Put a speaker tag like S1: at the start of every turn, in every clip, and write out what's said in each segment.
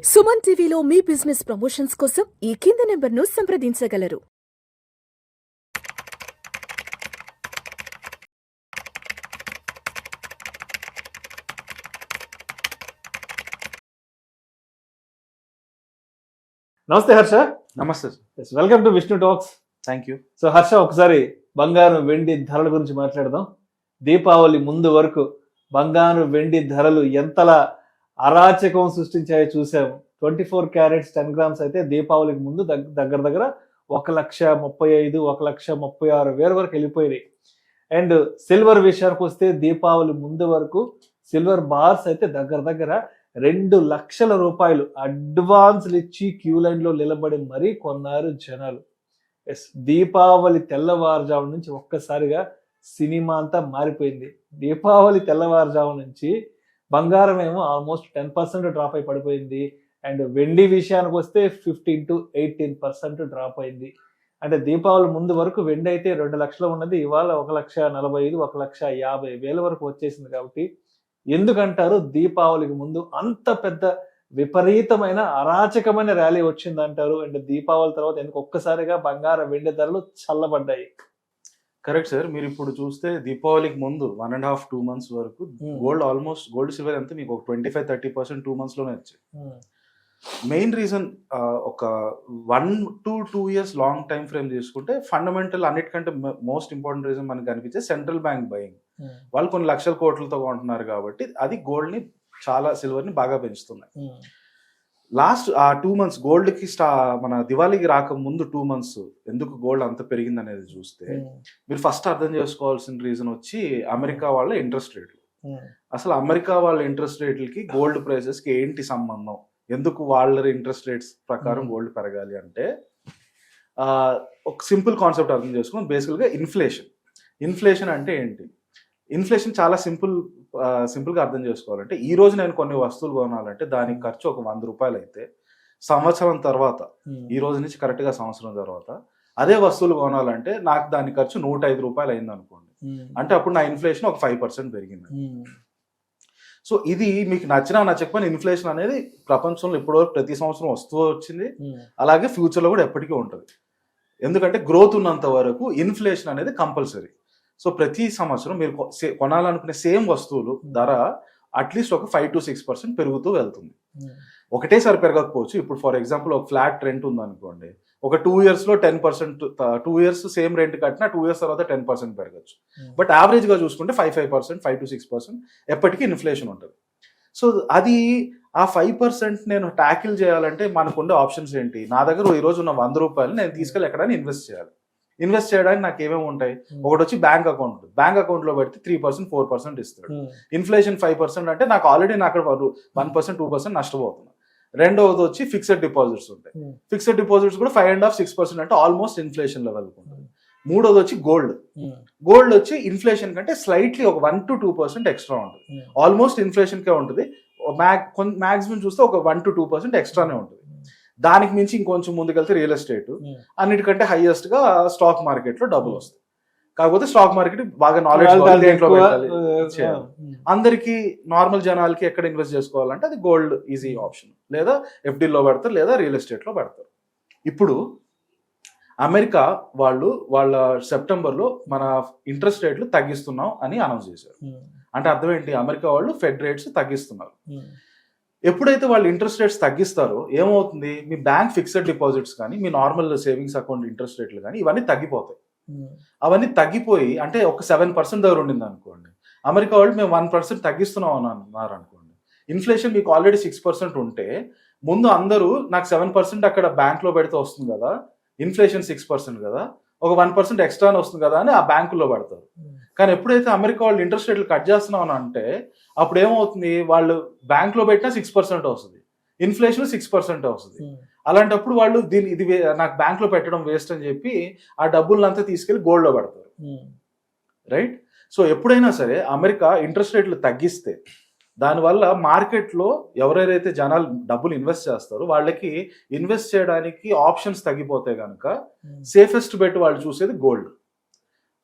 S1: సుమన్ టీవీలో మీ business promotions కోసం ఈ కింది నెంబర్ను సంప్రదించగలరు.
S2: నమస్తే హర్ష.
S3: నమస్తే sir.
S2: Welcome to Vishnu talks.
S3: Thank you.
S2: So Harsha, ఒకసారి బంగారం వెండి ధరల గురించి మాట్లాడదాం. దీపావళి ముందు వరకు బంగారం వెండి ధరలు ఎంతలా అరాచకం సృష్టించాయో చూసాము. 24 క్యారెట్స్ 10 గ్రామ్స్ అయితే దీపావళికి ముందు దగ్గర దగ్గర 1,35,000 1,36,000 వరకు వెళ్ళిపోయినాయి. అండ్ సిల్వర్ విషయానికి వస్తే దీపావళి ముందు వరకు సిల్వర్ బార్స్ అయితే దగ్గర దగ్గర 2 లక్షల రూపాయలు అడ్వాన్స్లు ఇచ్చి క్యూ లైన్ లో నిలబడి మరీ కొన్నారు జనాలు. దీపావళి తెల్లవారుజాము నుంచి ఒక్కసారిగా సినిమా అంతా మారిపోయింది. దీపావళి తెల్లవారుజాము నుంచి బంగారం ఏమో ఆల్మోస్ట్ 10% డ్రాప్ అయి పడిపోయింది. అండ్ వెండి విషయానికి వస్తే 15 to 18% డ్రాప్ అయింది. అంటే దీపావళి ముందు వరకు వెండి అయితే 2 లక్షలు ఉన్నది, ఇవాళ 1,45,000 1,50,000 వరకు వచ్చేసింది. కాబట్టి ఎందుకంటారు దీపావళికి ముందు అంత పెద్ద విపరీతమైన అరాచకమైన ర్యాలీ వచ్చిందంటారు? అండ్ దీపావళి తర్వాత ఎందుకు ఒక్కసారిగా బంగారం వెండి ధరలు చల్లబడ్డాయి?
S3: Correct sir. మీరు ఇప్పుడు చూస్తే దీపావళికి ముందు 1.5-2 months వరకు గోల్డ్ సిల్వర్ అంతా మీకు ఒక 25-30% 2 months లోనే వచ్చాయి. మెయిన్ రీజన్ ఒక 1 to 2 years long time frame తీసుకుంటే ఫండమెంటల్ అన్నిటికంటే మోస్ట్ ఇంపార్టెంట్ రీజన్ మనకి అనిపించే సెంట్రల్ బ్యాంక్ బయింగ్. వాళ్ళు కొన్ని లక్షల కోట్లతో కొంటున్నారు కాబట్టి అది గోల్డ్ ని చాలా సిల్వర్ ని బాగా పెంచుతున్నాయి. లాస్ట్ ఆ 2 months గోల్డ్ కి మన దివాళీకి రాక ముందు 2 months ఎందుకు గోల్డ్ అంత పెరిగింది అనేది చూస్తే మీరు ఫస్ట్ అర్థం చేసుకోవాల్సిన రీజన్ వచ్చి అమెరికా వాళ్ళ ఇంట్రెస్ట్ రేట్లు. అసలు అమెరికా వాళ్ళ ఇంట్రెస్ట్ రేట్లకి గోల్డ్ ప్రైసెస్ కి ఏంటి సంబంధం? ఎందుకు వాళ్ళ ఇంట్రెస్ట్ రేట్స్ ప్రకారం గోల్డ్ పెరగాలి అంటే ఒక సింపుల్ కాన్సెప్ట్ అర్థం చేసుకుని బేసికల్గా ఇన్ఫ్లేషన్ అంటే ఏంటి? ఇన్ఫ్లేషన్ చాలా సింపుల్గా అర్థం చేసుకోవాలంటే ఈ రోజు నేను కొన్ని వస్తువులు కొనాలంటే దానికి ఖర్చు ఒక 100 రూపాయలు అయితే సంవత్సరం తర్వాత, ఈ రోజు నుంచి కరెక్ట్గా సంవత్సరం తర్వాత అదే వస్తువులు కొనాలంటే నాకు దాని ఖర్చు 105 రూపాయలు అయింది అనుకోండి. అంటే అప్పుడు నా ఇన్ఫ్లేషన్ ఒక 5% పెరిగింది. సో ఇది మీకు నచ్చకపోయినా ఇన్ఫ్లేషన్ అనేది ప్రపంచంలో ఇప్పటివరకు ప్రతి సంవత్సరం వస్తూ వచ్చింది, అలాగే ఫ్యూచర్లో కూడా ఎప్పటికీ ఉంటుంది. ఎందుకంటే గ్రోత్ ఉన్నంత వరకు ఇన్ఫ్లేషన్ అనేది కంపల్సరీ. సో ప్రతి సంవత్సరం మీరు కొనాలనుకునే సేమ్ వస్తువులు ధర అట్లీస్ట్ ఒక 5 to 6% పెరుగుతూ వెళ్తుంది. ఒకటేసారి పెరగకపోవచ్చు. ఇప్పుడు ఫర్ ఎగ్జాంపుల్ ఒక ఫ్లాట్ రెంట్ ఉందనుకోండి, ఒక 2 years లో 10%, 2 years సేమ్ రెంట్ కట్టినా 2 years తర్వాత 10% పెరగచ్చు. బట్ యావరేజ్ గా చూసుకుంటే 5% 5 to 6% ఎప్పటికీ ఇన్ఫ్లేషన్ ఉంటుంది. సో అది ఆ 5% నేను ట్యాకిల్ చేయాలంటే మనకుండే ఆప్షన్స్ ఏంటి? నా దగ్గర ఈ రోజు ఉన్న 100 రూపాయలు నేను తీసుకెళ్ళి ఎక్కడైనా ఇన్వెస్ట్ చేయాలి. ఇన్వెస్ట్ చేయడానికి నాకు ఏమేమి ఉంటాయి? ఒకటి వచ్చి బ్యాంక్ అకౌంట్ లో పెడితే 3% 4% ఇస్తాడు. ఇన్ఫ్లేషన్ 5% అంటే నాకు ఆల్రెడీ నాకు 1% 2% నష్టపోతున్నా. రెండవది వచ్చి ఫిక్స్డ్ డిపాజిట్స్ ఉంటాయి. ఫిక్స్డ్ డిపాజిట్స్ కూడా 5.5-6% అంటే ఆల్మోస్ట్ ఇన్ఫ్లేషన్ లెవెల్ ఉంటుంది. మూడోది వచ్చి గోల్డ్ వచ్చి ఇన్ఫ్లేషన్ కంటే స్లైట్లీ ఒక 1 to 2% ఎక్స్ట్రా ఉంటుంది. ఆల్మోస్ట్ ఇన్ఫ్లేషన్ కే ఉంటుంది. మాక్సిమం చూస్తే ఒక 1 to 2% ఎక్స్ట్రానే ఉంటుంది. దానికి మించి ఇంకొంచెం ముందుకెళ్తే రియల్ ఎస్టేట్, అన్నిటికంటే హైయెస్ట్ గా స్టాక్ మార్కెట్ లో డబ్బులు వస్తాయి. కాకపోతే స్టాక్ మార్కెట్ బాగా నాలెడ్జ్ దేంట్లో పెట్టాలి, అందరికి నార్మల్ జనాలకి ఎక్కడ ఇన్వెస్ట్ చేసుకోవాలంటే అది గోల్డ్ ఈజీ ఆప్షన్. లేదా ఎఫ్డీలో పెడతారు, లేదా రియల్ ఎస్టేట్ లో పెడతారు. ఇప్పుడు అమెరికా వాళ్ళ సెప్టెంబర్లో మన ఇంట్రెస్ట్ రేట్లు తగ్గిస్తున్నాం అని అనౌన్స్ చేశారు. అంటే అర్థం ఏంటి? అమెరికా వాళ్ళు ఫెడ్ రేట్స్ తగ్గిస్తున్నారు. ఎప్పుడైతే వాళ్ళు ఇంట్రెస్ట్ రేట్స్ తగ్గిస్తారో ఏమవుతుంది? మీ బ్యాంక్ ఫిక్స్డ్ డిపాజిట్స్ కానీ, మీ నార్మల్ సేవింగ్స్ అకౌంట్ ఇంట్రెస్ట్ రేట్లు కానీ ఇవన్నీ తగ్గిపోతాయి. అవన్నీ తగ్గిపోయి అంటే ఒక 7% దగ్గర ఉండింది అనుకోండి, అమెరికా వాళ్ళు మేము 1% తగ్గిస్తున్నాం అని అన్నారు అనుకోండి. ఇన్ఫ్లేషన్ మీకు ఆల్రెడీ 6% ఉంటే ముందు అందరూ నాకు 7% అక్కడ బ్యాంక్ లో పెడితే వస్తుంది కదా, ఇన్ఫ్లేషన్ 6% కదా, ఒక 1% ఎక్స్ట్రానే వస్తుంది కదా అని ఆ బ్యాంకుల్లో పెడతారు. కానీ ఎప్పుడైతే అమెరికా వాళ్ళు ఇంట్రెస్ట్ రేట్లు కట్ చేస్తున్నాం అని అంటే అప్పుడు ఏమవుతుంది? వాళ్ళు బ్యాంక్ లో పెట్టినా 6% వస్తుంది, ఇన్ఫ్లేషన్ 6% వస్తుంది. అలాంటప్పుడు వాళ్ళు ఇది నాకు బ్యాంక్ లో పెట్టడం వేస్ట్ అని చెప్పి ఆ డబ్బులంతా తీసుకెళ్లి గోల్డ్ లో పెడతారు. రైట్? సో ఎప్పుడైనా సరే అమెరికా ఇంట్రెస్ట్ రేట్లు తగ్గిస్తే దానివల్ల మార్కెట్లో ఎవరైతే జనాలు డబ్బులు ఇన్వెస్ట్ చేస్తారో వాళ్ళకి ఇన్వెస్ట్ చేయడానికి ఆప్షన్స్ తగ్గిపోతాయి కనుక సేఫెస్ట్ బెట్ వాళ్ళు చూసేది గోల్డ్.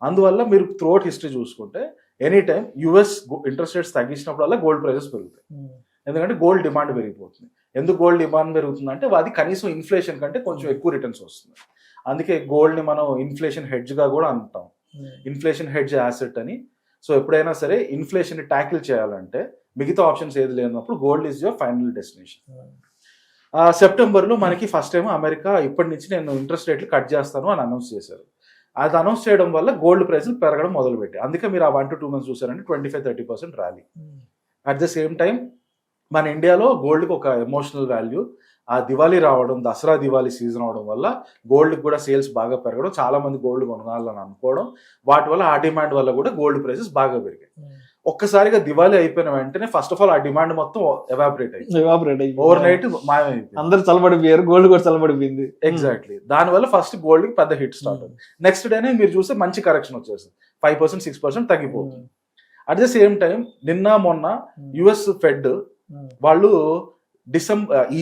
S3: అందువల్ల మీరు త్రూఅవుట్ హిస్టరీ చూసుకుంటే any time US interest rates తగ్గించినప్పుడల్లా గోల్డ్ ప్రైజెస్ పెరుగుతాయి. ఎందుకంటే గోల్డ్ డిమాండ్ పెరిగిపోతుంది. ఎందుకు గోల్డ్ డిమాండ్ పెరుగుతుందంటే అది కనీసం ఇన్ఫ్లేషన్ కంటే కొంచెం ఎక్కువ రిటర్న్స్ వస్తుంది. అందుకే గోల్డ్ని మనం ఇన్ఫ్లేషన్ హెడ్జ్గా కూడా అంటాం, ఇన్ఫ్లేషన్ హెడ్జ్ యాసెట్ అని. సో ఎప్పుడైనా సరే ఇన్ఫ్లేషన్ని ట్యాకిల్ చేయాలంటే మిగతా ఆప్షన్స్ ఏది లేనప్పుడు gold is your final destination. సెప్టెంబర్లో మనకి ఫస్ట్ టైం అమెరికా ఇప్పటి నుంచి నేను ఇంట్రెస్ట్ రేట్లు కట్ చేస్తాను అని అనౌన్స్ చేశారు. అది అనౌన్స్ చేయడం వల్ల గోల్డ్ ప్రైస్లు పెరగడం మొదలుపెట్టాయి. అందుకే మీరు ఆ 1 to 2 months చూసారంటే 25-30% rally. At the same time మన ఇండియాలో గోల్డ్కి ఒక ఎమోషనల్ వాల్యూ. ఆ దివాళీ రావడం, దసరా దివాళీ సీజన్ అవడం వల్ల గోల్డ్కి కూడా సేల్స్ బాగా పెరగడం, చాలా మంది గోల్డ్ కొనాలని అనుకోవడం, వాటి వల్ల ఆ డిమాండ్ వల్ల కూడా గోల్డ్ ప్రైసెస్ బాగా పెరిగాయి. ఒక్కసారిగా దివాళీ అయిపోయిన వెంటనే ఫస్ట్ ఆఫ్ ఆల్ ఆ డిమాండ్ మొత్తం ఎవాపరేట్ అయ్యింది, ఓవర్ నైట్ మాయమైంది,
S2: అందరు చల్లబడిపోయారు, గోల్డ్ కూడా చల్లబడిపోయింది.
S3: ఎగ్జాక్ట్లీ. దానివల్ల ఫస్ట్ గోల్డ్ కి పెద్ద హిట్ స్టార్ట్ అవుతుంది. నెక్స్ట్ డేనే మీరు చూస్తే మంచి కరెక్షన్ వచ్చేస్తుంది, 5%-6% తగ్గిపోతుంది. అట్ ద సేమ్ టైం నిన్న మొన్న యుఎస్ ఫెడ్ వాళ్ళు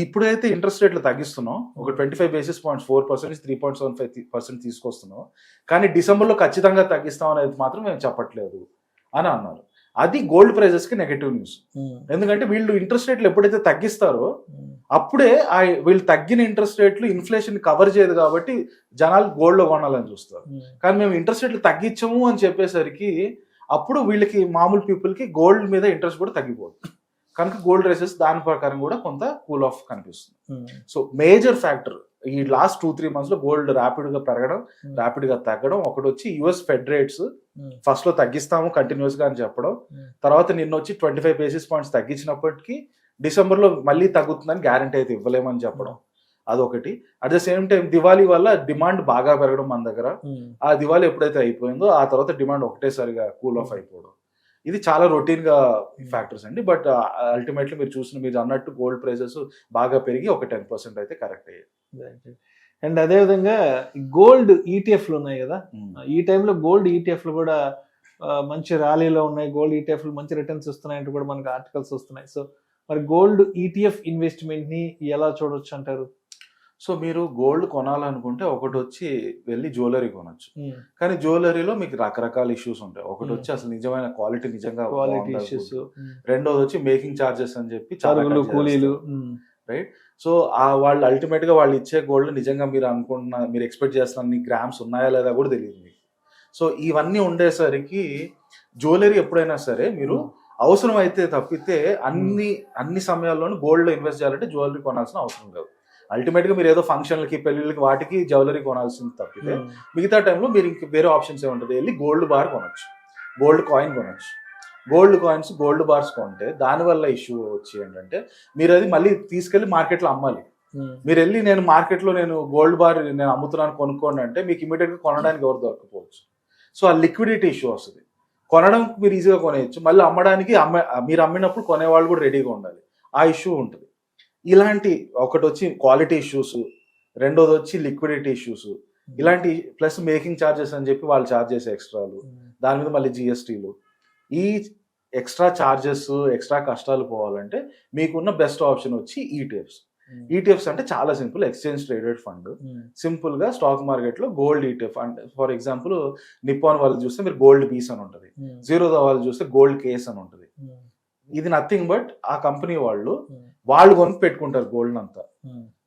S3: ఇప్పుడైతే ఇంట్రెస్ట్ రేట్లు తగ్గిస్తున్నాం, ఒక 25 basis points 4% 3.75% తీసుకొస్తున్నాం, కానీ డిసెంబర్లో ఖచ్చితంగా తగ్గిస్తాం అనేది మాత్రం మేము చెప్పట్లేదు అని అన్నారు. అది గోల్డ్ ప్రైజెస్ కి నెగటివ్ న్యూస్. ఎందుకంటే వీళ్ళు ఇంట్రెస్ట్ రేట్లు ఎప్పుడైతే తగ్గిస్తారో అప్పుడే వీళ్ళు తగ్గిన ఇంట్రెస్ట్ రేట్లు ఇన్ఫ్లేషన్ కవర్ చేయదు కాబట్టి జనాలు గోల్డ్ లో కొనాలని చూస్తారు. కానీ మేము ఇంట్రెస్ట్ రేట్లు తగ్గించము అని చెప్పేసరికి అప్పుడు వీళ్ళకి మామూలు పీపుల్ కి గోల్డ్ మీద ఇంట్రెస్ట్ కూడా తగ్గిపోతుంది. కనుక గోల్డ్ రేసెస్ దాని ప్రకారం కూడా కొంత కూల్ ఆఫ్ కనిపిస్తుంది. సో మేజర్ ఫ్యాక్టర్ ఈ లాస్ట్ 2-3 months లో గోల్డ్ ర్యాపిడ్ గా పెరగడం, ర్యాపిడ్ గా తగ్గడం. ఒకటి వచ్చి యుఎస్ ఫెడ్ రేట్స్ ఫస్ట్ లో తగ్గిస్తాము కంటిన్యూస్ గా అని చెప్పడం, తర్వాత నిన్న వచ్చి 25 basis points తగ్గించినప్పటికీ డిసెంబర్ లో మళ్ళీ తగ్గుతుందని గ్యారంటీ అయితే ఇవ్వలేమని చెప్పడం, అదొకటి. At the same time Diwali వల్ల డిమాండ్ బాగా పెరగడం మన దగ్గర. ఆ దివాళీ ఎప్పుడైతే అయిపోయిందో ఆ తర్వాత డిమాండ్ ఒకటేసారిగా కూల్ ఆఫ్ అయిపోవడం, ఇది చాలా రొటీన్ గా ఫ్యాక్టర్స్ అండి. బట్ అల్టిమేట్లీ మీరు అన్నట్టు గోల్డ్ ప్రైసెస్ బాగా పెరిగి ఒక 10% అయితే కరెక్ట్ అయ్యాయి.
S2: అండ్ అదేవిధంగా గోల్డ్ ఈటీఎఫ్లు ఉన్నాయి కదా, ఈ టైంలో గోల్డ్ ఈటీఎఫ్లు కూడా మంచి ర్యాలీలో ఉన్నాయి, గోల్డ్ ఈటీఎఫ్లు మంచి రిటర్న్స్ వస్తున్నాయంటూ కూడా మనకు ఆర్టికల్స్ వస్తున్నాయి. సో మరి గోల్డ్ ఈటీఎఫ్ ఇన్వెస్ట్మెంట్ ని ఎలా చూడొచ్చు అంటారు?
S3: సో మీరు గోల్డ్ కొనాలనుకుంటే ఒకటి వచ్చి వెళ్ళి జ్యువెలరీ కొనొచ్చు, కానీ జ్యువెలరీలో మీకు రకరకాల ఇష్యూస్ ఉంటాయి. ఒకటి వచ్చి అసలు నిజమైన క్వాలిటీ నిజంగా
S2: క్వాలిటీ ఇష్యూస్,
S3: రెండోది వచ్చి మేకింగ్ చార్జెస్ అని చెప్పి
S2: కూలీలు,
S3: రైట్. సో వాళ్ళు అల్టిమేట్ గా వాళ్ళు ఇచ్చే గోల్డ్ నిజంగా మీరు ఎక్స్పెక్ట్ చేస్తున్న గ్రామ్స్ ఉన్నాయా లేదా కూడా తెలియదు మీకు. సో ఇవన్నీ ఉండేసరికి జ్యువెలరీ ఎప్పుడైనా సరే మీరు అవసరం అయితే తప్పితే అన్ని సమయాల్లోనూ గోల్డ్ లో ఇన్వెస్ట్ చేయాలంటే జ్యువెలరీ కొనాల్సిన అవసరం లేదు. అల్టిమేట్ గా మీరు ఏదో ఫంక్షన్లకి పెళ్లిళ్ళకి వాటికి జ్యువెలరీ కొనాల్సింది తప్పితే మిగతా టైంలో మీరు ఇంక వేరే ఆప్షన్స్ ఏముంటుంది, వెళ్ళి గోల్డ్ బార్ కొనొచ్చు, గోల్డ్ కాయిన్ కొనొచ్చు. గోల్డ్ కాయిన్స్ గోల్డ్ బార్స్ కొంటే దానివల్ల ఇష్యూ వచ్చి ఏంటంటే మీరు అది మళ్ళీ తీసుకెళ్లి మార్కెట్లో అమ్మాలి. మీరు వెళ్ళి నేను మార్కెట్లో నేను గోల్డ్ బార్ నేను అమ్ముతున్నాను కొనుక్కోండి అంటే మీకు ఇమీడియట్ గా కొనడానికి ఎవరు దొరకపోవచ్చు. సో ఆ లిక్విడిటీ ఇష్యూ వస్తుంది. కొనడం మీరు ఈజీగా కొనేయచ్చు, మళ్ళీ అమ్మడానికి మీరు అమ్మినప్పుడు కొనేవాళ్ళు కూడా రెడీగా ఉండాలి, ఆ ఇష్యూ ఉంటుంది. ఇలాంటి ఒకటి వచ్చి క్వాలిటీ ఇష్యూస్, రెండోది వచ్చి లిక్విడిటీ ఇష్యూస్, ఇలాంటి ప్లస్ మేకింగ్ ఛార్జెస్ అని చెప్పి వాళ్ళు ఛార్జ్ చేసే ఎక్స్ట్రాలు, దాని మీద మళ్ళీ జిఎస్టీలు, ఈ ఎక్స్ట్రా ఛార్జెస్ ఎక్స్ట్రా కష్టాలు పోవాలంటే మీకున్న బెస్ట్ ఆప్షన్ వచ్చి ఈటీఎఫ్స్. ఈటీఎఫ్స్ అంటే చాలా simple, exchange traded fund. Simple గా స్టాక్ మార్కెట్ లో గోల్డ్ ఈటీఎఫ్ అంటే ఫర్ ఎగ్జాంపుల్ నిప్పాన్ వాళ్ళు చూస్తే మీరు గోల్డ్ పీస్ అని ఉంటుంది, జీరోదా వాళ్ళు చూస్తే గోల్డ్ కేస్ అని ఉంటుంది. ఇది నథింగ్ బట్ ఆ కంపెనీ వాళ్ళు కొని పెట్టుకుంటారు గోల్డ్ అంతా.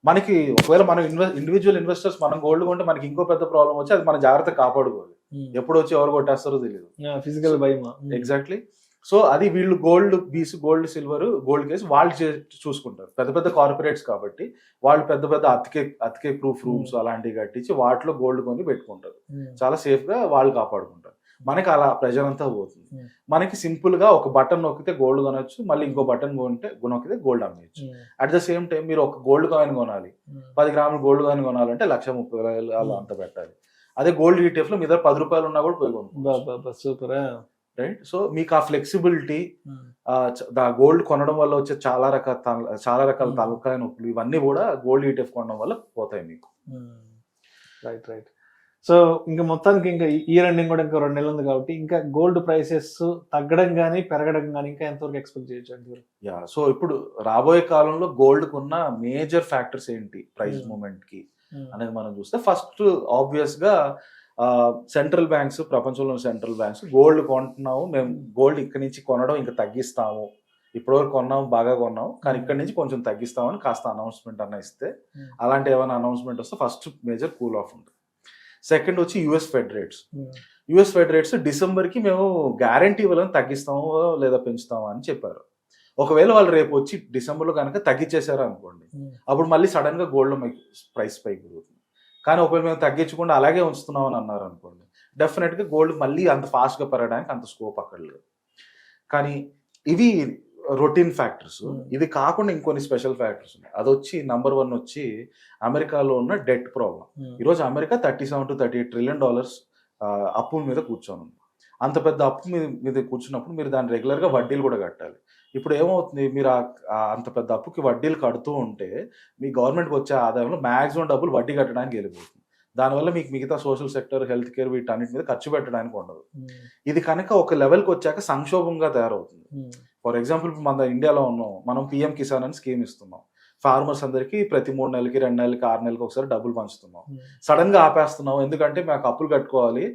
S3: మనకి ఒకవేళ మనం ఇండివిజువల్ ఇన్వెస్టర్స్ మనం గోల్డ్ కొంటే మనకి ఇంకో పెద్ద ప్రాబ్లం వచ్చి అది మన జాగ్రత్త కాపాడుకోవాలి, ఎప్పుడు వచ్చి ఎవరు కొట్టేస్తారో తెలియదు,
S2: ఫిజికల్ భయం.
S3: ఎగ్జాక్ట్లీ. సో అది వీళ్ళు gold piece, gold silver, gold case వాళ్ళు చూసుకుంటారు. పెద్ద పెద్ద కార్పొరేట్స్ కాబట్టి వాళ్ళు పెద్ద పెద్ద అతికే ప్రూఫ్ రూమ్స్ అలాంటివి కట్టించి వాటిలో గోల్డ్ కొని పెట్టుకుంటారు, చాలా సేఫ్ గా వాళ్ళు కాపాడుకుంటారు. మనకి అలా ప్రెజర్ అంతా పోతుంది. మనకి సింపుల్ గా ఒక బటన్ నొక్కితే గోల్డ్ కొనొచ్చు, మళ్ళీ ఇంకో బటన్ నొక్కితే గోల్డ్ అమ్మేయచ్చు. అట్ ద సేమ్ టైం మీరు ఒక గోల్డ్ కాయిన్ కొనాలి, 10 grams గోల్డ్ కాయిన్ కొనాలంటే 1,30,000 అంత పెట్టాలి. అదే గోల్డ్ ఈటీఎఫ్ లో మీ దగ్గర 10 రూపాయలు ఉన్నా కూడా పోయి కొనుక్కోవచ్చు.
S2: Super,
S3: right. సో మీకు ఆ ఫ్లెక్సిబిలిటీ, గోల్డ్ కొనడం వల్ల వచ్చే చాలా రకాల తలకాయ నొప్పులు ఇవన్నీ కూడా గోల్డ్ ఈటీఎఫ్ కొనడం వల్ల పోతాయి మీకు.
S2: రైట్. సో ఇంకా మొత్తానికి ఇంకా ఇయర్ ఎండింగ్ కూడా ఇంకా 2 నెలలు ఉంది కాబట్టి ఇంకా గోల్డ్ ప్రైసెస్ తగ్గడం కానీ పెరగడం కానీ ఇంకా ఎంతవరకు ఎక్స్పెక్ట్ చేయొచ్చు అంటారు?
S3: సో ఇప్పుడు రాబోయే కాలంలో గోల్డ్ కున్న మేజర్ ఫ్యాక్టర్స్ ఏంటి ప్రైస్ మూవ్మెంట్ కి అనేది మనం చూస్తే, ఫస్ట్ ఆబ్వియస్ గా సెంట్రల్ బ్యాంక్స్, ప్రపంచంలో సెంట్రల్ బ్యాంక్స్ గోల్డ్ కొంటున్నాము, మేము గోల్డ్ ఇక్కడి నుంచి కొనడం ఇంకా తగ్గిస్తాము ఇప్పటివరకు కొన్నాం, బాగా కొన్నాం, కానీ ఇక్కడ నుంచి కొంచెం తగ్గిస్తామని కాస్త అనౌన్స్మెంట్ అన్న ఇస్తే, అలాంటి ఏమైనా అనౌన్స్మెంట్ వస్తే ఫస్ట్ మేజర్ కూల్ ఆఫ్ ఉంటుంది. సెకండ్ వచ్చి యుఎస్ ఫెడ్ రేట్స్ డిసెంబర్కి మేము గ్యారంటీ ఇవ్వాలని తగ్గిస్తాము లేదా పెంచుతాము అని చెప్పారు. ఒకవేళ వాళ్ళు రేపు వచ్చి డిసెంబర్లో కనుక తగ్గించేశారు అనుకోండి, అప్పుడు మళ్ళీ సడన్గా గోల్డ్లో మీకు ప్రైస్ పైకి పెరుగుతుంది. కానీ ఒకవేళ మేము తగ్గించకుండా అలాగే ఉంచుతున్నాం అని అన్నారు అనుకోండి, డెఫినెట్గా గోల్డ్ మళ్ళీ అంత ఫాస్ట్గా పెరగడానికి అంత స్కోప్ అక్కడ లేదు. కానీ ఇవి రొటీన్ ఫ్యాక్టర్స్. ఇది కాకుండా ఇంకొన్ని స్పెషల్ ఫ్యాక్టర్స్ ఉన్నాయి. అది వచ్చి నంబర్ 1 వచ్చి అమెరికాలో ఉన్న డెట్ ప్రాబ్లం. ఈరోజు అమెరికా $37 to $38 trillion అప్పుల మీద కూర్చొని. అంత పెద్ద అప్పు మీద కూర్చున్నప్పుడు మీరు దాన్ని రెగ్యులర్గా వడ్డీలు కూడా కట్టాలి. ఇప్పుడు ఏమవుతుంది, మీరు అంత పెద్ద అప్పుకి వడ్డీలు కడుతూ ఉంటే మీ గవర్నమెంట్కి వచ్చే ఆదాయంలో మ్యాక్సిమం డబ్బులు వడ్డీ కట్టడానికి వెళ్ళిపోతుంది. దానివల్ల మీకు మిగతా సోషల్ సెక్టర్, హెల్త్ కేర్ వీటన్నిటి మీద ఖర్చు పెట్టడానికి ఉండదు. ఇది కనుక ఒక లెవెల్కి వచ్చాక సంక్షోభంగా తయారవుతుంది. ఫర్ ఎగ్జాంపుల్ మన ఇండియాలో ఉన్నాం, మనం పిఎం కిసాన్ అని స్కీమ్ ఇస్తున్నాం. ఫార్మర్స్ అందరికీ ప్రతి 3 నెలలకి, 2 నెలలకి, 6 నెలలకి ఒకసారి డబ్బులు పంచుతున్నాం. సడన్ గా ఆపేస్తున్నాం ఎందుకంటే మాకు అప్పులు కట్టుకోవాలి,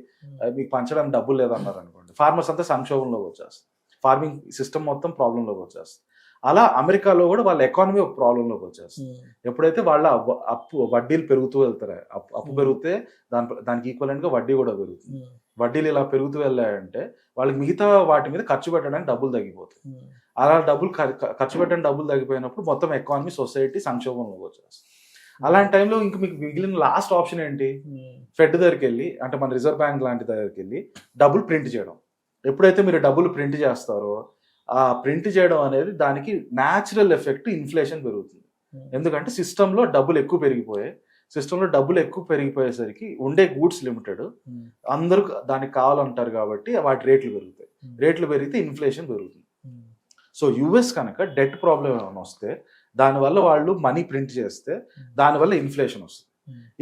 S3: మీకు పంచడానికి డబ్బులు లేదన్నారు అనుకోండి, ఫార్మర్స్ అంతా సంక్షోభంలోకి వచ్చేస్తారు. ఫార్మింగ్ సిస్టమ్ మొత్తం ప్రాబ్లంలోకి వచ్చేస్తుంది. అలా అమెరికాలో కూడా వాళ్ళ ఎకానమీ ఒక ప్రాబ్లంలోకి వచ్చేస్తుంది. ఎప్పుడైతే వాళ్ళ వడ్డీలు పెరుగుతూ వెళ్తారో, అప్పు పెరిగితే దానికి ఈక్వలెంట్ గా వడ్డీ కూడా పెరుగుతుంది. వడ్డీలు ఇలా పెరుగుతూ వెళ్ళాయంటే వాళ్ళకి మిగతా వాటి మీద ఖర్చు పెట్టడానికి డబ్బులు తగ్గిపోతాయి. అలా ఖర్చు పెట్టడానికి డబ్బులు తగ్గిపోయినప్పుడు మొత్తం ఎకానమీ, సొసైటీ సంక్షోభంలోకి వచ్చేస్తుంది. అలాంటి టైంలో ఇంక మీకు మిగిలిన లాస్ట్ ఆప్షన్ ఏంటి, ఫెడ్ దగ్గరికి వెళ్ళి, అంటే మన రిజర్వ్ బ్యాంక్ లాంటి దగ్గరికి వెళ్ళి డబ్బులు ప్రింట్ చేయడం. ఎప్పుడైతే మీరు డబ్బులు ప్రింట్ చేస్తారో, ఆ ప్రింట్ చేయడం అనేది దానికి న్యాచురల్ ఎఫెక్ట్ ఇన్ఫ్లేషన్ పెరుగుతుంది. ఎందుకంటే సిస్టంలో డబ్బులు ఎక్కువ పెరిగిపోయేసరికి ఉండే గూడ్స్ లిమిటెడ్, అందరూ దానికి కావాలంటారు కాబట్టి వాటి రేట్లు పెరుగుతాయి. రేట్లు పెరిగితే ఇన్ఫ్లేషన్ పెరుగుతుంది. సో యుఎస్ కనుక డెట్ ప్రాబ్లం ఏమైనా వస్తే, దానివల్ల వాళ్ళు మనీ ప్రింట్ చేస్తే దానివల్ల ఇన్ఫ్లేషన్ వస్తుంది.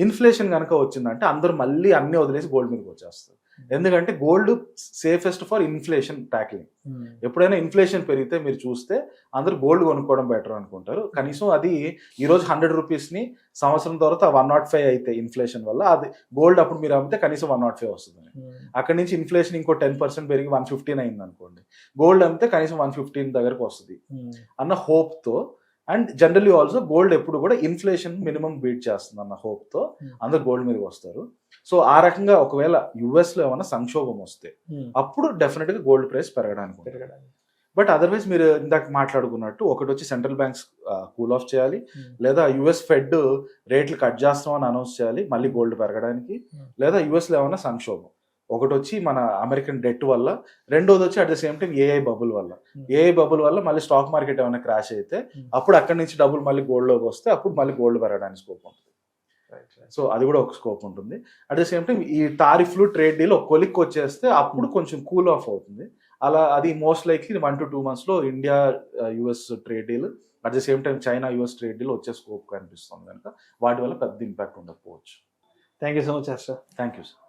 S3: ఇన్ఫ్లేషన్ కనుక వచ్చిందంటే అందరూ మళ్ళీ అన్ని వదిలేసి గోల్డ్ మీదకి వచ్చేస్తారు. ఎందుకంటే gold safest for inflation tackling. ఎప్పుడైనా ఇన్ఫ్లేషన్ పెరిగితే మీరు చూస్తే అందరూ గోల్డ్ కొనుక్కోవడం బెటర్ అనుకుంటారు. కనీసం అది ఈరోజు 100 రూపీస్ని సంవత్సరం తర్వాత 105 అయితే ఇన్ఫ్లేషన్ వల్ల, అది గోల్డ్ అప్పుడు మీరు అమ్మితే కనీసం 105 వస్తుంది. అక్కడి నుంచి ఇన్ఫ్లేషన్ ఇంకో 10% పెరిగి 115 అయింది అనుకోండి, గోల్డ్ అమ్మితే కనీసం 115 దగ్గరకు వస్తుంది అన్న హోప్తో. అండ్ జనరల్లీ ఆల్సో గోల్డ్ ఎప్పుడు కూడా ఇన్ఫ్లేషన్ మినిమం బీట్ చేస్తుంది అన్న హోప్తో అందరు గోల్డ్ మీదకి వస్తారు. సో ఆ రకంగా ఒకవేళ యుఎస్లో ఏమైనా సంక్షోభం వస్తే అప్పుడు డెఫినెట్గా గోల్డ్ ప్రైస్ పెరగడానికి. బట్ అదర్వైజ్ మీరు ఇందాక మాట్లాడుకున్నట్టు, ఒకటి వచ్చి సెంట్రల్ బ్యాంక్స్ కూల్ ఆఫ్ చేయాలి, లేదా యుఎస్ ఫెడ్ రేట్లు కట్ చేస్తామని అనౌన్స్ చేయాలి మళ్ళీ గోల్డ్ పెరగడానికి, లేదా యుఎస్లో ఏమైనా సంక్షోభం. ఒకటి వచ్చి మన అమెరికన్ డెట్ వల్ల, రెండోది వచ్చి at the same time AI bubble వల్ల మళ్ళీ స్టాక్ మార్కెట్ ఏమైనా క్రాష్ అయితే అప్పుడు అక్కడి నుంచి డబ్బులు మళ్ళీ గోల్డ్లోకి వస్తే అప్పుడు మళ్ళీ గోల్డ్ పెరగడానికి స్కోప్ ఉంటుంది. సో అది కూడా ఒక స్కోప్ ఉంటుంది. అట్ ద సేమ్ టైం ఈ టారిఫ్లు, ట్రేడ్ డీల్ ఒక కొలిక్కి వచ్చేస్తే అప్పుడు కొంచెం కూల్ ఆఫ్ అవుతుంది. అలా అది most likely 1 to 2 months India US trade deal, at the same time China US trade deal వచ్చే స్కోప్ కనిపిస్తుంది కనుక వాటి వల్ల పెద్ద ఇంపాక్ట్ ఉండకపోవచ్చు.
S2: Thank you so much Harsha.
S3: Thank you sir.